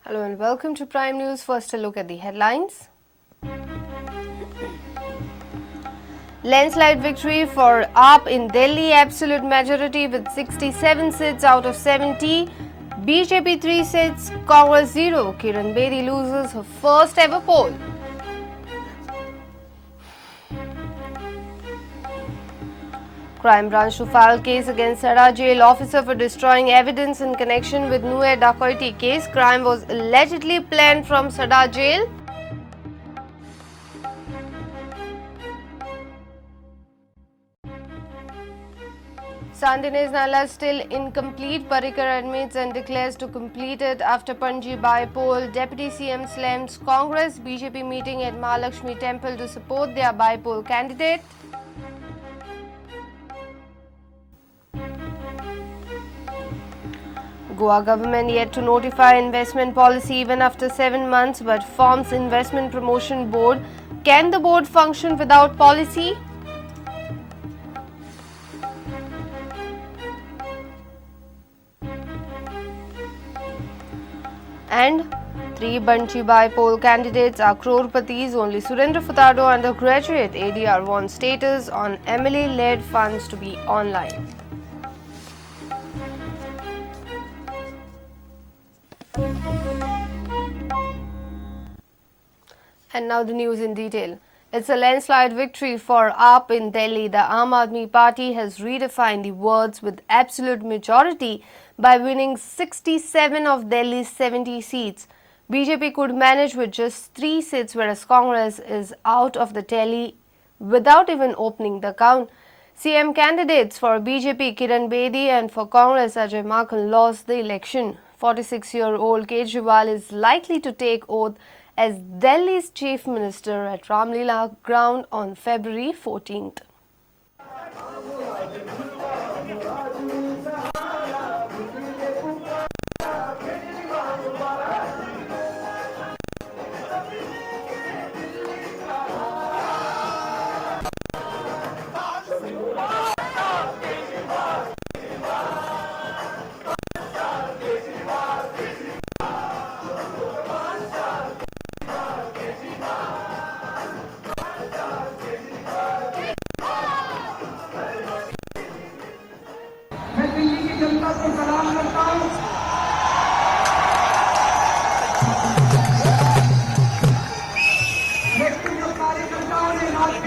Hello and welcome to Prime News. First, a look at the headlines. Landslide victory for AAP in Delhi, absolute majority with 67 seats out of 70. BJP 3 seats, Congress 0. Kiran Bedi loses her first ever poll. Crime branch to file case against Sada jail officer for destroying evidence in connection with Nue dacoity case. Crime was allegedly planned from Sada jail. Sandines Nala still incomplete. Parrikar admits and declares to complete it after Panji by poll. Deputy CM slams Congress. BJP meeting at Mahalakshmi temple to support their by-poll candidate. Goa government yet to notify investment policy even after 7 months but forms investment promotion board. Can the board function without policy? And 3 Banchi by poll candidates are crorpatis. Only Surendra Furtado undergraduate ADR wants status on MLA-led funds to be online. And now the news in detail. It's a landslide victory for AAP in Delhi. The Aam Aadmi Party has redefined the words with absolute majority by winning 67 of Delhi's 70 seats. BJP could manage with just 3 seats, whereas Congress is out of the tally without even opening the count. CM candidates for BJP Kiran Bedi and for Congress Ajay Makhan lost the election. 46-year-old Kejriwal is likely to take oath as Delhi's chief minister at Ramlila ground on February 14th.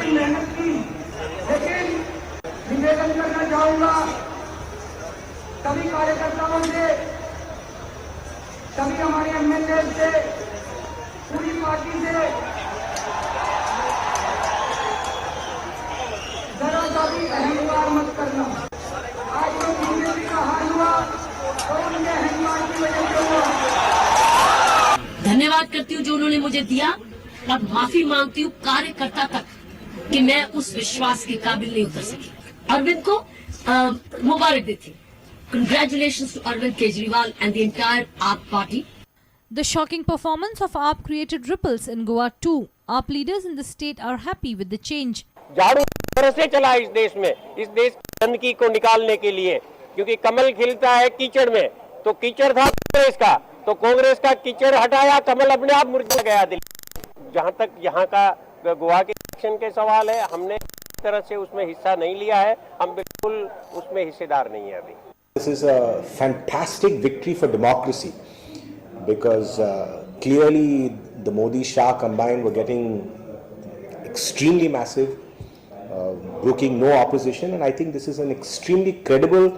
मेहनत की, लेकिन निवेदन करना चाहूंगा सभी कार्यकर्ताओं से, सभी हमारे एमएलए से, पूरी पार्टी से जरा सा भी अहंकार मत करना। आज जो बीजेपी का हाल हुआ तो उनके अहंकार की वजह से हुआ। धन्यवाद करती हूँ जो उन्होंने मुझे दिया। अब माफी मांगती हूँ कार्यकर्ता तक कि मैं उस विश्वास के काबिल नहीं उतर सकी। अरविंद को मुबारक देती हूँ। Congratulations to Arvind Kejriwal and the entire AAP party. The shocking performance of AAP created ripples in Goa too. AAP leaders in the state are happy with the change. झाड़ू से चला इस देश में, इस देश की गंदगी को निकालने के लिए, क्योंकि कमल खिलता है कीचड़ में, तो कीचड़ था कांग्रेस का, तो कांग्रेस का कीचड़ हटाया, कमल अपने आप मुरझा गया दिल्ली। जहां तक यहाँ का गोवा के इलेक्शन के सवाल है, हमने इस तरह से उसमें हिस्सा नहीं लिया है, हम बिल्कुल उसमें हिस्सेदार नहीं है अभी। This is a fantastic victory for democracy because clearly the Modi-Shah combined were getting extremely massive, brooking no opposition, and I think this is an extremely credible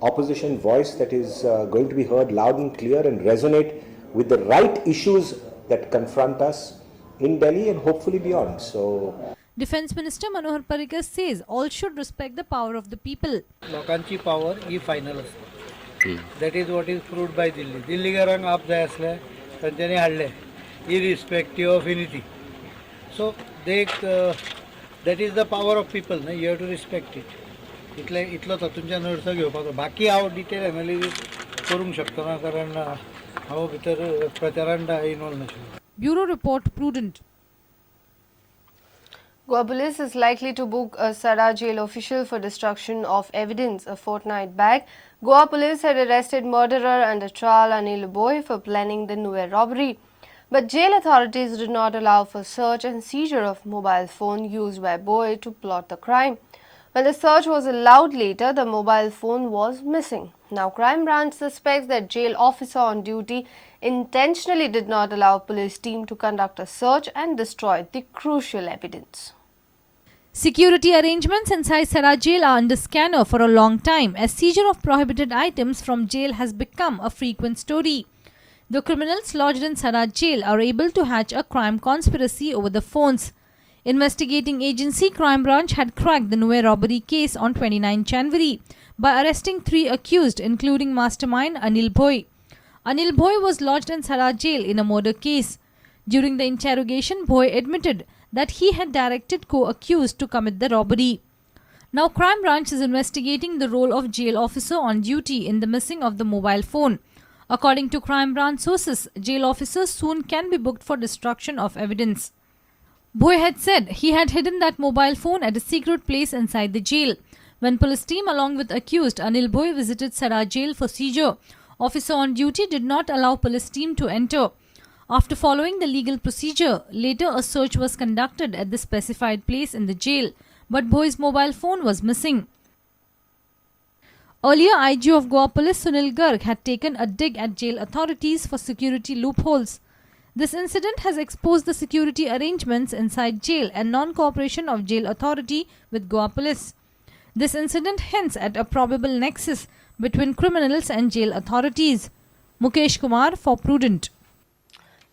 opposition voice that is going to be heard loud and clear and resonate with the right issues that confront us in Delhi and hopefully beyond. So, Defence Minister Manohar Parrikar says all should respect the power of the people. लोकांची power ही final असते. That is what is proved by Delhi. दिल्लीकरांक आप जाय आसले तांच्यांनी हाडले irrespective of anything. So they that is the power of people न्हय. You have to respect it. इतलो तातूंतल्यान अर्थ घेवपाचो. बाकी हांव डिटेल एनालिसीस करूंक शकतो ना, कारण हांव भितर प्रचारांत इनवॉल्व नाशिल्लो. Bureau Report Prudent. Goa police is likely to book a Sada jail official for destruction of evidence. A fortnight back, Goa police had arrested murderer under trial Anil Boy for planning the Nuer robbery. But jail authorities did not allow for search and seizure of mobile phone used by Boy to plot the crime. When the search was allowed later, the mobile phone was missing. Now, Crime Branch suspects that jail officer on duty intentionally did not allow police team to conduct a search and destroyed the crucial evidence. Security arrangements inside Sada jail are under scanner for a long time, as seizure of prohibited items from jail has become a frequent story. The criminals lodged in Sada jail are able to hatch a crime conspiracy over the phones. Investigating agency Crime Branch had cracked the Nuer robbery case on 29 January by arresting 3 accused, including mastermind Anil Boy. Anil Boy was lodged in Sada jail in a murder case. During the interrogation, Boy admitted that he had directed co-accused to commit the robbery. Now, Crime Branch is investigating the role of jail officer on duty in the missing of the mobile phone. According to Crime Branch sources, jail officers soon can be booked for destruction of evidence. Boy had said he had hidden that mobile phone at a secret place inside the jail. When police team along with accused Anil Boy visited Sada jail for seizure, officer on duty did not allow police team to enter. After following the legal procedure, later a search was conducted at the specified place in the jail, but Boy's mobile phone was missing. Earlier, IG of Goa Police Sunil Garg had taken a dig at jail authorities for security loopholes. This incident has exposed the security arrangements inside jail and non-cooperation of jail authority with Goa Police. This incident hints at a probable nexus between criminals and jail authorities. Mukesh Kumar for Prudent.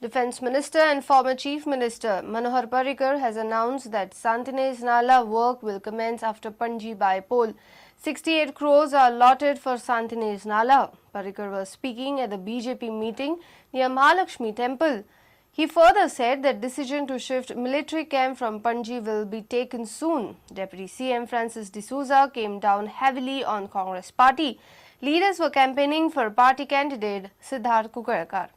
Defence Minister and former Chief Minister Manohar Parrikar has announced that Santinez Nala work will commence after Panji by-poll. 68 crores are allotted for Santinez Nala. Parrikar was speaking at the BJP meeting near Mahalakshmi Temple. He further said that decision to shift military camp from Panji will be taken soon. Deputy CM Francis D'Souza came down heavily on Congress party. Leaders were campaigning for party candidate Siddharth Kukarkar.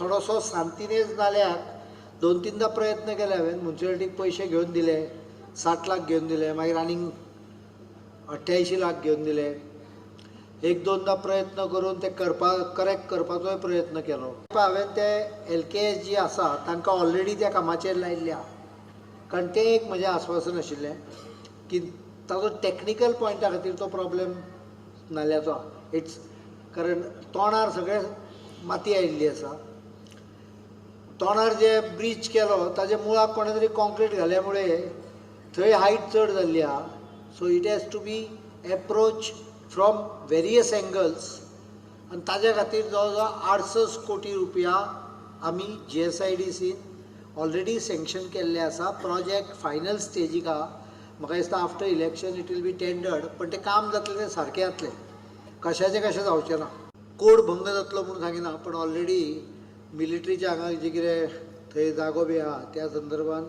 थोडोसो सांतिनेज नाल्याक 2-3दा प्रयत्न केले हांवें म्युन्सिपालिटीक पयशे घेवन दिले 60 लाख घेवन दिले मागीर आनीक 88 लाख घेवन दिले 1-2दा प्रयत्न करून ते करेक्ट करपाचोय प्रयत्न केलो हांवें ते LKS जी आसा तांकां ऑलरेडी त्या कामाचेर लायिल्ल्या कारण ते एक म्हजें आस्वासन आशिल्लें की ताजो टॅक्निकल पॉयंटा खातीर तो प्रॉब्लेम नाल्याचो इट्स कारण तोंडार सगळे माती आयिल्ली आसा तोंडार जे ब्रिज केलो ताजे मुळाक कोणे तरी कॉन्क्रीट घाल्ल्यामुळे थंय हायट चड जाल्ली आहा so it has to be approach from various angles आनी ताज्या खातीर जवळ जवळ 68 कोटी रुपया आमी GSIDCन ऑलरेडी सँक्शन केल्ले आसा प्रोजेक्ट फायनल स्टेजीक आहा म्हाका दिसता after election it will be tendered पण तें काम जातलें तें सारकें जातलें कशाचें कशें जावचें ना कोड भंग जातलो म्हणून सांगिना पण ऑलरेडी मिलिटरीच्या हांगा जे कितें थंय जागो बी आहा त्या संदर्भान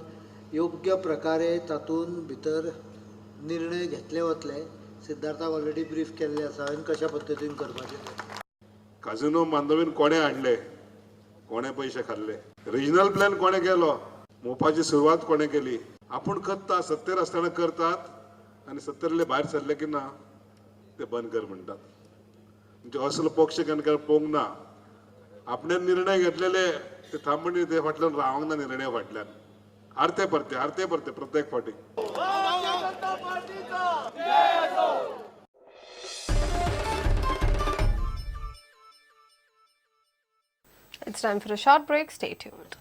योग्य प्रकारे तातूंत भितर निर्णय घेतले वतले सिद्धार्थाक ऑलरेडी ब्रीफ केल्ले आसा आनी कशा पद्दतीन करपाचें काजिनो बांदोवन कोणे हाडले कोणे पयशे खाल्ले रिजनल प्लॅन कोणे केलो मोवपाची सुरवात कोणे केली आपूण करता सत्तेर आसतना करतात आनी सत्तेरले भायर सरले की ना ते बंद कर म्हणटात म्हणजे असलो पक्ष केन्ना पळोवंक ना आपणे निर्णय घेतलेले ते थांबणी ते फाटल्यान रावंक ना निर्णय फाटल्यान आरते परते प्रत्येक फावटी It's time for a short break. Stay tuned.